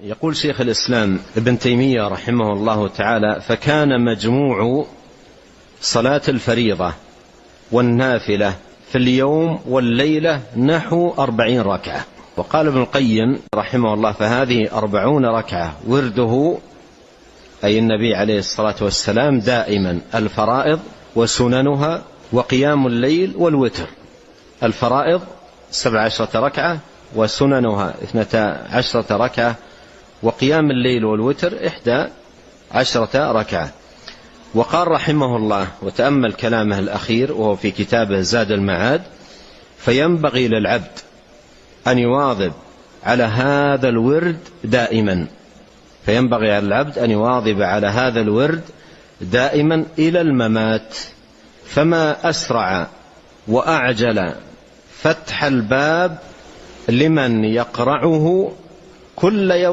يقول شيخ الإسلام ابن تيمية رحمه الله تعالى: فكان مجموع صلاة الفريضة والنافلة في اليوم والليلة نحو 40 ركعة. وقال ابن القيم رحمه الله: فهذه 40 ركعة ورده، أي النبي عليه الصلاة والسلام، دائما الفرائض وسننها وقيام الليل والوتر. الفرائض 17 ركعة وسننها 12 ركعة وقيام الليل والوتر 11 ركعة. وقال رحمه الله، وتأمل كلامه الأخير وهو في كتابه زاد المعاد: فينبغي للعبد أن يواظب على هذا الورد دائما. فينبغي على العبد أن يواظب على هذا الورد دائما إلى الممات، فما أسرع وأعجل فتح الباب لمن يقرعه كل يوم